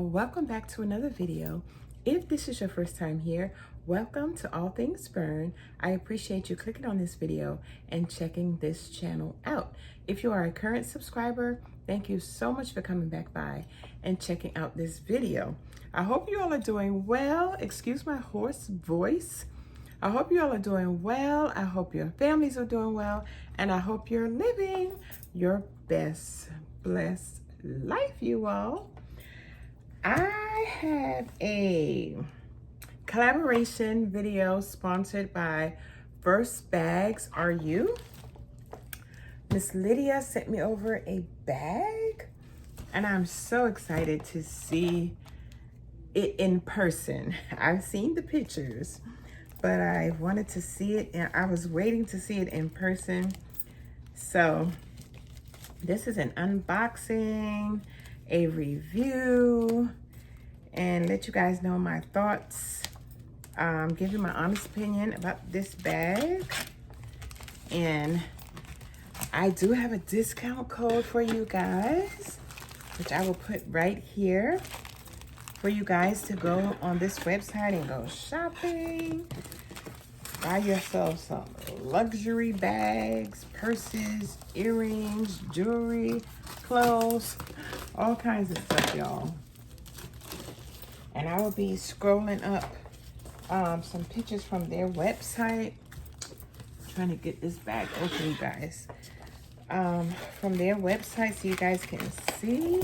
welcome back to another video. If this is your first time here, welcome to All Things Burn. I appreciate you clicking on this video and checking this channel out. If you are a current subscriber, thank you so much for coming back by and checking out this video. I hope you all are doing well. Excuse my hoarse voice. I hope you all are doing well. I hope your families are doing well, and I hope you're living your best blessed life, you all. I have a collaboration video sponsored by First Bags Are You. Miss Lydia sent me over a bag, and I'm so excited to see it in person. I've seen the pictures, but I wanted to see it, and I was waiting to see it in person. So this is an unboxing, a review, and let you guys know my thoughts. Give you my honest opinion about this bag. And I do have a discount code for you guys, which I will put right here for you guys to go on this website and go shopping. Buy yourself some luxury bags, purses, earrings, jewelry, clothes, all kinds of stuff, y'all. And I will be scrolling up some pictures from their website. I'm trying to get this bag open, you guys. From their website so you guys can see.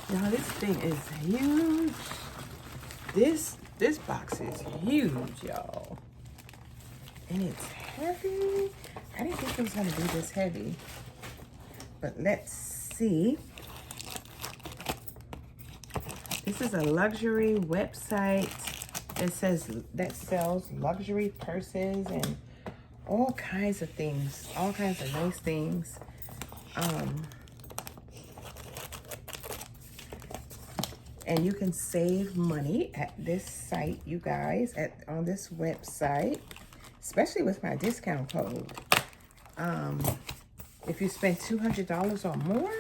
Y'all, this thing is huge. This box is huge, y'all. And it's heavy. I didn't think it was gonna be this heavy. But let's see. This is a luxury website that sells luxury purses and all kinds of things, all kinds of nice things. And you can save money at this site, you guys, on this website, especially with my discount code. If you spend $200 or more,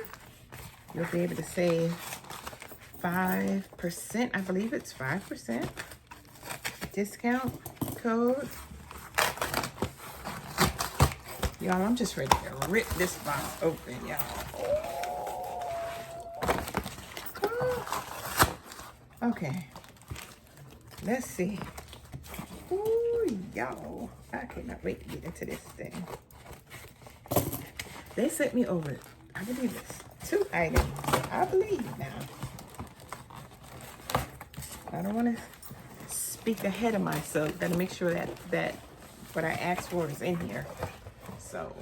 you'll be able to save 5%. I believe it's 5% discount code. Y'all, I'm just ready to rip this box open, y'all. Okay, let's see. Ooh, y'all, I cannot wait to get into this thing. They sent me over, I believe it's 2 items. I believe now. I don't want to speak ahead of myself. Got to make sure that what I asked for is in here. So,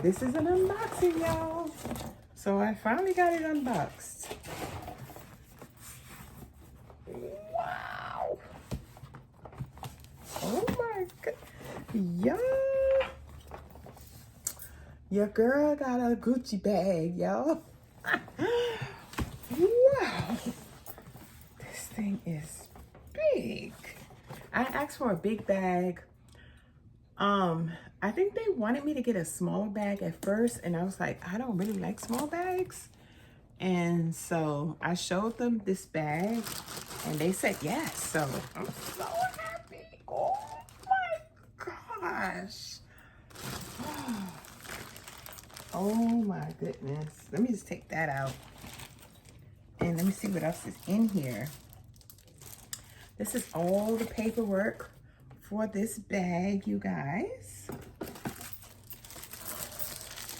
this is an unboxing, y'all. So I finally got it unboxed. Wow. Oh my God. Y'all. Your girl got a Gucci bag, y'all. Wow. This thing is big. I asked for a big bag. I think they wanted me to get a smaller bag at first, and I was like, I don't really like small bags. And so I showed them this bag, and they said yes. So I'm so happy. Oh my gosh. Oh my goodness. Let me just take that out. And let me see what else is in here. This is all the paperwork for this bag, you guys.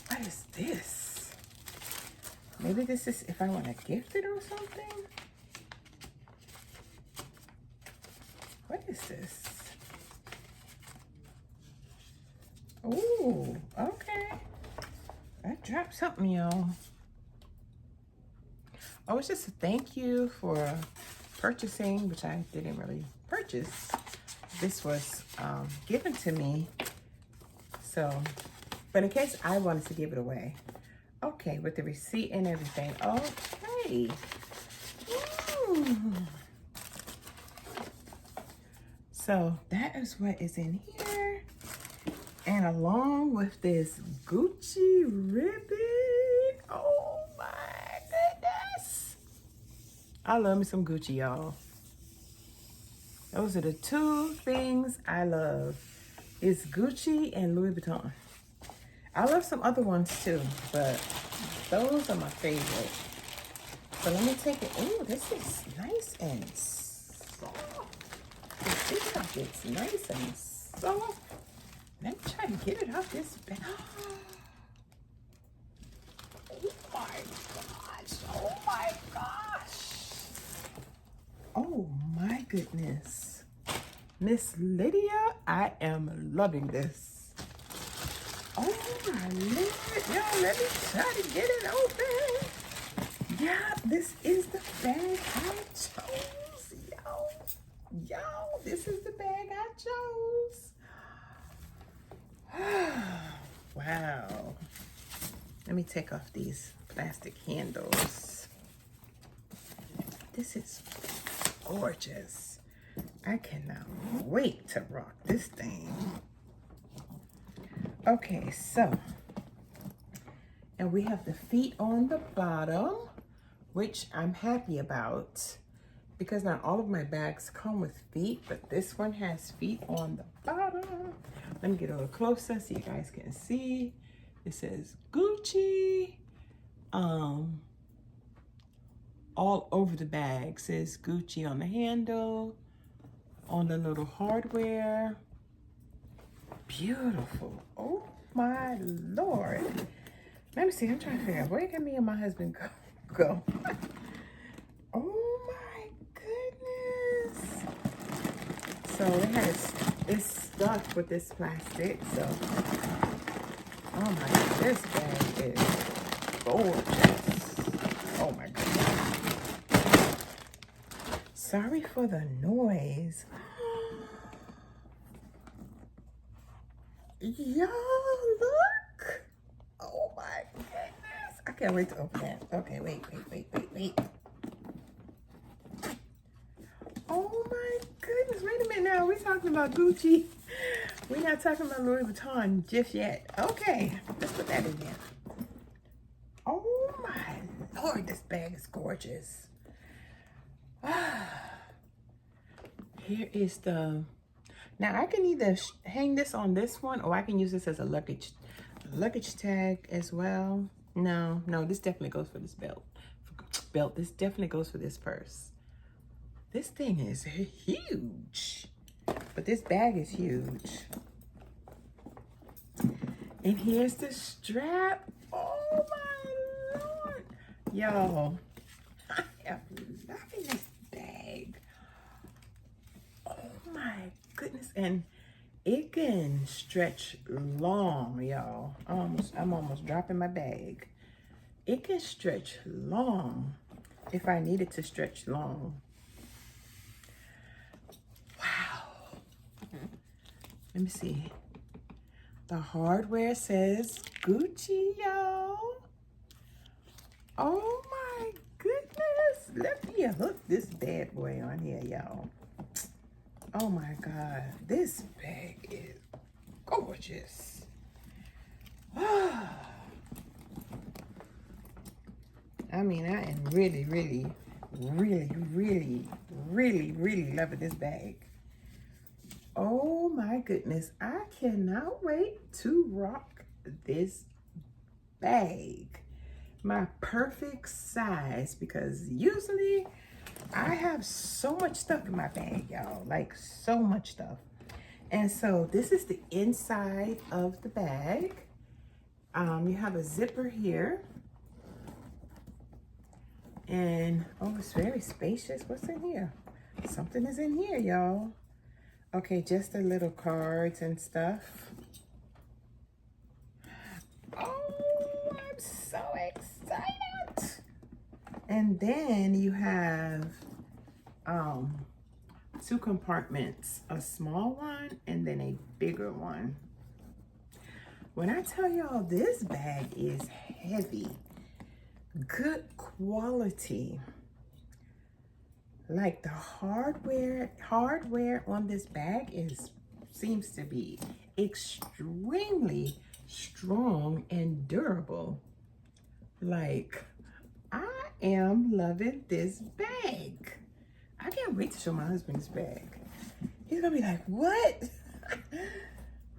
What is this? Maybe this is if I want to gift it or something. What is this? Ooh, okay. I dropped something, y'all. Oh, it's just a thank you for purchasing, which I didn't really purchase. This was given to me. So, but in case I wanted to give it away. Okay, with the receipt and everything. Okay. Ooh. So that is what is in here. And along with this Gucci ribbon. Oh I love me some Gucci, y'all. Those are the two things I love. It's Gucci and Louis Vuitton. I love some other ones too, but those are my favorite. So let me take it. Oh, this is nice and soft. This stuff is nice and soft. Let me try to get it out this bag. Oh my gosh. Oh my gosh. Oh my goodness. Miss Lydia, I am loving this. Oh my Lord. Yo, let me try to get it open. Yeah, this is the bag I chose. Yo, this is the bag I chose. Wow. Let me take off these plastic handles. This is gorgeous. I cannot wait to rock this thing. Okay, so, and we have the feet on the bottom, which I'm happy about because not all of my bags come with feet, but this one has feet on the bottom. Let me get a little closer so you guys can see. It says Gucci. All over the bag. It says Gucci on the handle, on the little hardware. Beautiful. Oh my Lord. Let me see. I'm trying to figure out where can me and my husband go. Oh my goodness. So it's stuck with this plastic. So, oh my God, this bag is gorgeous. Oh my goodness. Sorry for the noise. Y'all look. Oh my goodness. I can't wait to open that. Okay, wait. Oh my goodness. Wait a minute now. We're talking about Gucci. We're not talking about Louis Vuitton just yet. Okay, let's put that in there. Oh my Lord, this bag is gorgeous. Here is the... Now I can either hang this on this one or I can use this as a luggage tag as well. No, this definitely goes for this belt. This definitely goes for this purse. This thing is huge, but this bag is huge. And here's the strap. Oh my Lord. Y'all, I am loving this bag. Oh my goodness. And it can stretch long, y'all. I'm almost dropping my bag. It can stretch long if I need it to stretch long. Wow. Let me see. The hardware says Gucci, y'all. Oh my goodness. Let me hook this bad boy on here, y'all. Oh my God. This bag is gorgeous. I mean, I am really loving this bag. Oh my goodness. I cannot wait to rock this bag. My perfect size, because usually I have so much stuff in my bag, y'all. Like so much stuff. And so this is the inside of the bag. You have a zipper here. And, oh, it's very spacious. What's in here? Something is in here, y'all. Okay, just the little cards and stuff. Oh, I'm so excited. And then you have two compartments, a small one and then a bigger one. When I tell y'all this bag is heavy, good quality. Like the hardware on this bag seems to be extremely strong and durable. Like, I am loving this bag. I can't wait to show my husband this bag. He's gonna be like, what?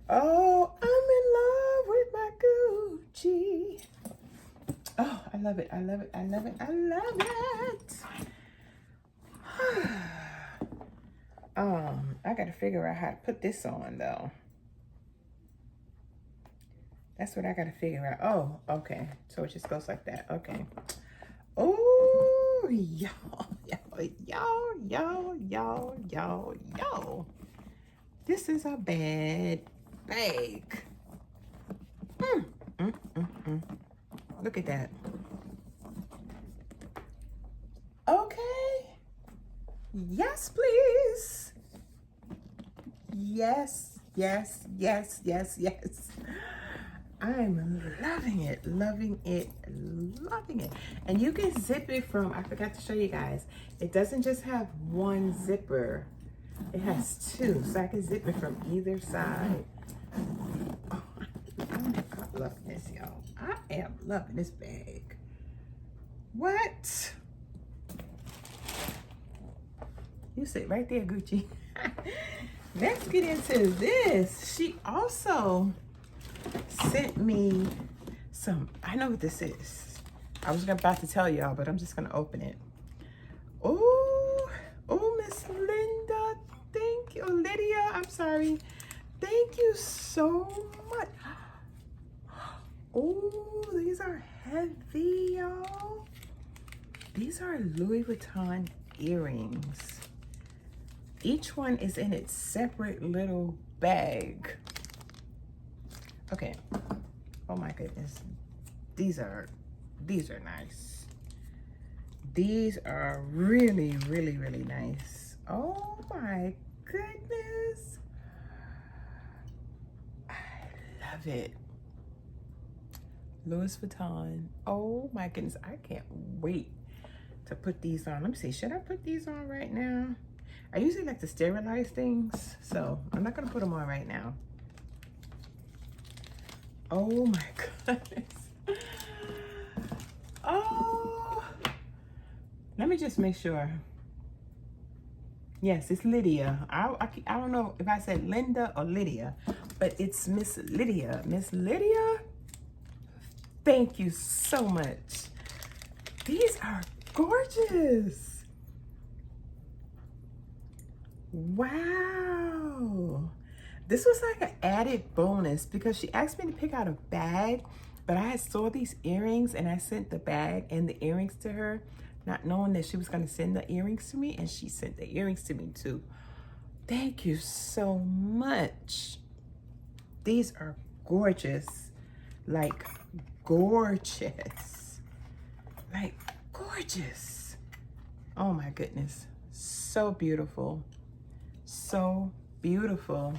Oh, I'm in love with my Gucci. Oh, I love it. I love it. I love it. I love it. I gotta figure out how to put this on though. That's what I gotta figure out. Oh, okay. So it just goes like that. Okay. Oh, y'all. This is a bad bag. Look at that. Okay. Yes, please. Yes. I'm loving it. And you can zip it from, I forgot to show you guys, it doesn't just have one zipper. It has two, so I can zip it from either side. Oh, I'm loving this, y'all. I am loving this bag. What? You sit right there, Gucci. Let's get into this. She also sent me some, I know what this is. I was about to tell y'all, but I'm just gonna open it. Oh, Miss Linda, thank you. Lydia, I'm sorry. Thank you so much. Oh, these are heavy, y'all. These are Louis Vuitton earrings. Each one is in its separate little bag. Okay. Oh my goodness. These are nice. These are really nice. Oh my goodness. I love it. Louis Vuitton. Oh my goodness. I can't wait to put these on. Let me see. Should I put these on right now? I usually like to sterilize things, so I'm not gonna put them on right now. Oh my goodness. Oh, let me just make sure. Yes, it's Lydia. I don't know if I said Linda or Lydia, but it's Miss Lydia. Miss Lydia, thank you so much. These are gorgeous. Wow. This was like an added bonus because she asked me to pick out a bag, but I had saw these earrings and I sent the bag and the earrings to her, not knowing that she was going to send the earrings to me, and she sent the earrings to me too. Thank you so much. These are gorgeous. Like gorgeous. Like gorgeous. Oh my goodness. So beautiful. So beautiful.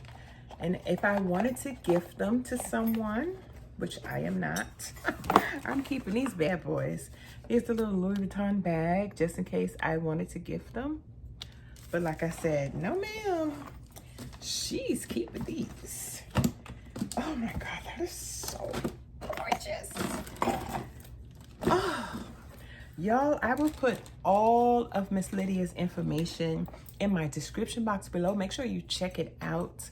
And if I wanted to gift them to someone, which I am not, I'm keeping these bad boys. Here's the little Louis Vuitton bag, just in case I wanted to gift them. But like I said, no ma'am, she's keeping these. Oh my God, that is so gorgeous. Oh, y'all, I will put all of Miss Lydia's information in my description box below. Make sure you check it out.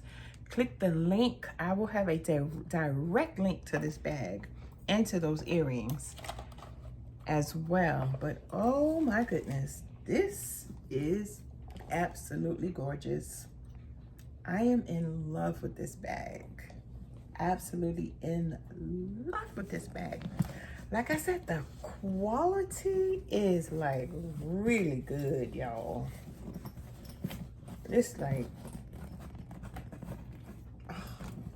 Click the link. I will have a direct link to this bag and to those earrings as well. But oh my goodness, this is absolutely gorgeous. I am in love with this bag. Absolutely in love with this bag. Like I said, the quality is like really good, y'all. It's like,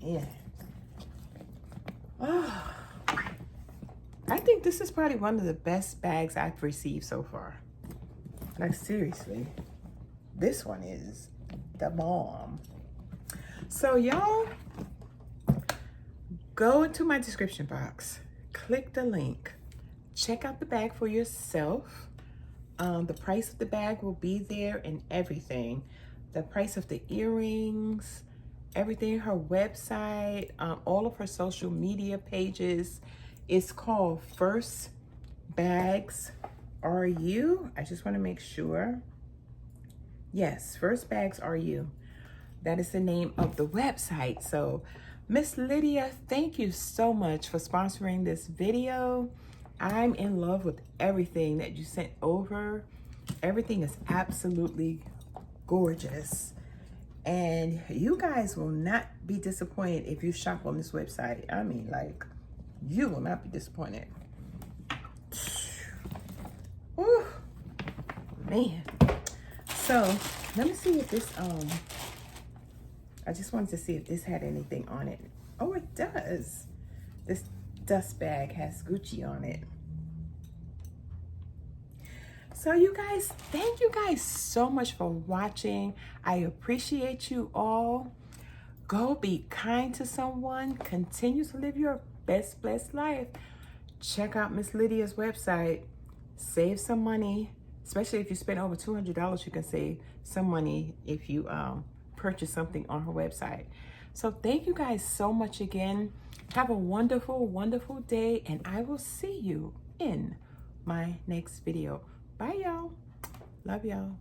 yeah. Oh, I think this is probably one of the best bags I've received so far. Like seriously, this one is the bomb. So y'all, go into my description box, click the link, check out the bag for yourself. The price of the bag will be there and everything. The price of the earrings, everything, her website, all of her social media pages. It's called First Bags Are You. I just want to make sure. Yes, First Bags Are You. That is the name of the website. So Miss Lydia, thank you so much for sponsoring this video. I'm in love with everything that you sent over. Everything is absolutely gorgeous. And you guys will not be disappointed if you shop on this website. I mean, like, you will not be disappointed. Ooh, man. So let me see if this, I just wanted to see if this had anything on it. Oh, it does. This dust bag has Gucci on it. So you guys, thank you guys so much for watching. I appreciate you all. Go be kind to someone. Continue to live your best blessed life. Check out Miss Lydia's website. Save some money, especially if you spend over $200. You can save some money if you purchase something on her website. So thank you guys so much again. Have a wonderful, wonderful day, and I will see you in my next video. Bye, y'all. Love y'all.